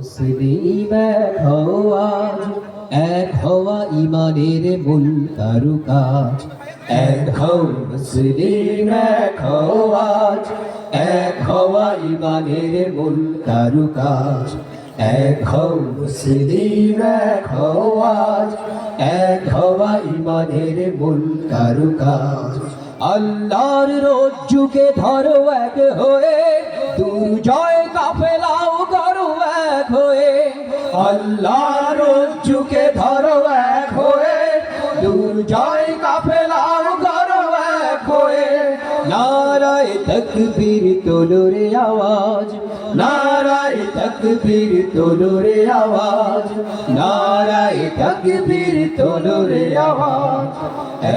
মুসলিম এক হওয়া, এক হওয়া ইমানের মূল কারুকাজ। এক হও মুসলিম এক হওয়া, এক হওয়া ইমানের মূল কারুকাজ। এক হও মুসলিম এক হওয়া, এক হওয়া ইমানের মূল কারুকাজ। আল্লাহর রজ্জুকে ধরো এক হয়ে, দুর্জয় কাফেলাও করো এক হয়ে। আল্লাহর রজ্জুকে ধরো এক হয়ে, দুর্জয় কাফেলাও করো এক হয়ে। নারায়ে তাকবীর তোলো রে আওয়াজ, নারায়ে তাকবীর তোলো রে আওয়াজ, নারায়ে তাকবীর তোলো রে আওয়াজ।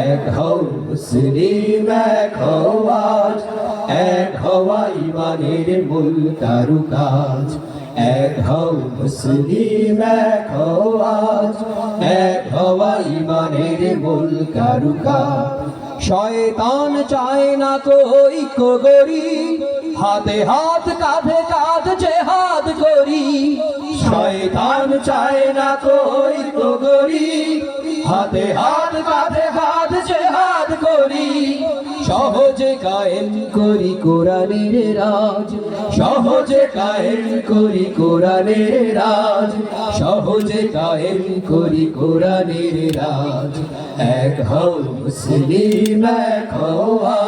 এক হও মুসলিম এক হওয়া, এক হওয়া ইমানের মূল কারুকাজ। এক হও মুসলিম এক হওয়া, এক হওয়া ইমানের মূল কারুকাজ। শয়তান চায় না তো ঐক্য গড়ি, হাতে হাত কাঁধে কাঁধ জেহাদ করি। শয়তান চায় না তো ঐক্য গড়ি, হাতে হাত কাঁধে কাঁধ জেহাদ করি। সহজে কায়েম করি কোরআনের রাজ, সহজে কায়েম করি কোরআনের রাজ, সহজে কায়েম করি কোরআনের রাজ। এক হও মুসলিম এক হওয়া,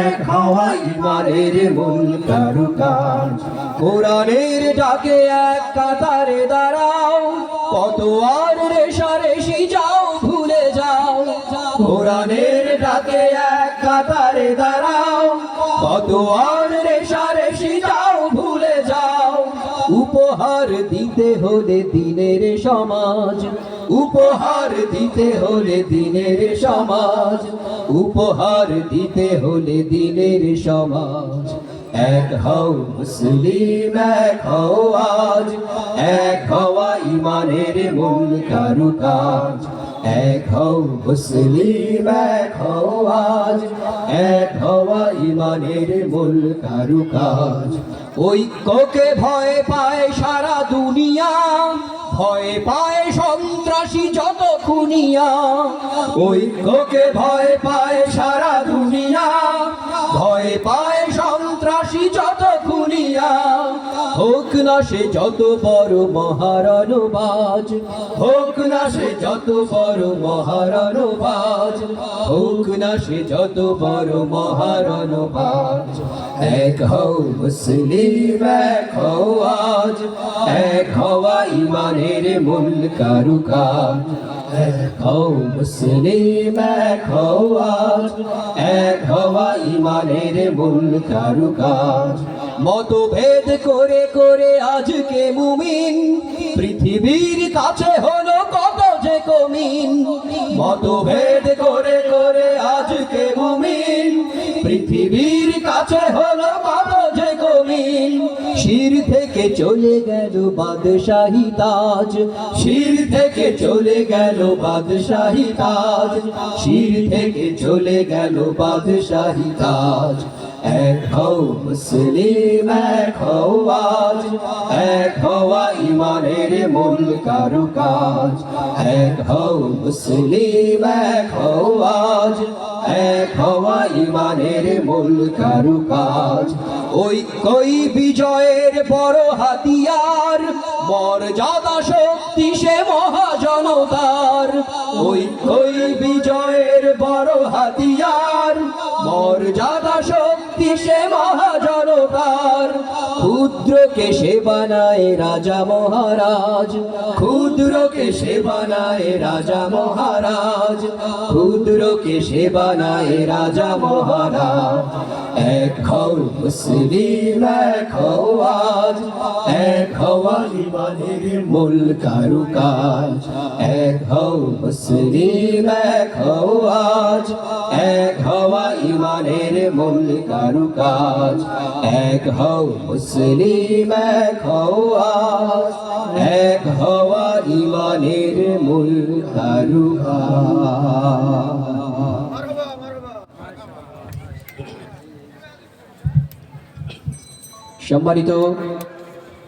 এক হওয়া ইমানের মূল কারুকাজ। কোরআনের ডাকে এক কাতারে দাঁড়াও, কত আর রেশারেশি যাও ভুলে যাও। কোরআনের ডাকে এক কাতারে দাঁড়াও, কত আর রেশারেশি যাও ভুলে যাও। উপহার দিতে হলে দিনের সমাজ, উপহার দিতে হলে দিনের সমাজ, উপহার দিতে হলে দিনের সমাজ। এক হও মুসলিম এক হওয়া, এক হওয়া ইমানের মূল কারুকাজ। এক হও মুসলিম এক হওয়া, এক হওয়া ইমানের মূল কারুকাজ। ঐক্যকে ভয় পায় সারা দুনিয়া, ভয় পায় সন্ত্রাসী যত খুনিয়া। ঐক্যকে ভয় পায় সারা দুনিয়া, ভয় পায় সন্ত্রাসী যত খুনিয়া। হোক না সে যত বড় মহারণবাজ, হোক না সে যত বড় মহারণবাজ, হোক না সে যত বড় মহারণবাজ। এক হও মুসলিম এক হওয়া, এক হওয়া ইমানের মূল কারুকাজ। এক হও মুসলিম এক হওয়া, এক হওয়া ইমানের মূল কারুকাজ। মতভেদ করে করে আজকে মুমিন, পৃথিবীর কাছে হলো কত যে কমিন। মতভেদ করে করে আজকে মুমিন, পৃথিবীর কাছে হলো কত যে কমিন। শির থেকে চলে গেল বাদশাহী তাজ, শির থেকে চলে গেল বাদশাহী তাজ, শির থেকে চলে গেল বাদশাহী তাজ। এক হও মুসলিম এক হওয়া, এক হওয়া ইমানের মূল কারুকাজ। এক হও মুসলিম এক হওয়া, এক হওয়া ইমানের মূল কারুকাজ। ঐক্যই বিজয়ের বড় হাতিয়ার, মর্যাদা শক্তি সে মহাজনতার। ঐক্যই বিজয়ের বড় হাতিয়ার, মর্যাদা শক্তি সে মহাজনতার। ক্ষুদ্রকে সে বানায় রাজা মহারাজ, ক্ষুদ্রকে সে বানায় রাজা মহারাজ, ক্ষুদ্রকে সে বানায় রাজা মহারাজ। এক হও মুসলিম এক হওয়া, এক হওয়া ইমানের মূল কারুকাজ। এক হও মুসলিম এক হওয়া, এক হওয়া ইমানের মূল কারুকাজ। এক হও মুসলিম এক হওয়া, এক হওয়া ইমানের মূল কারুকাজ। সম্মানিত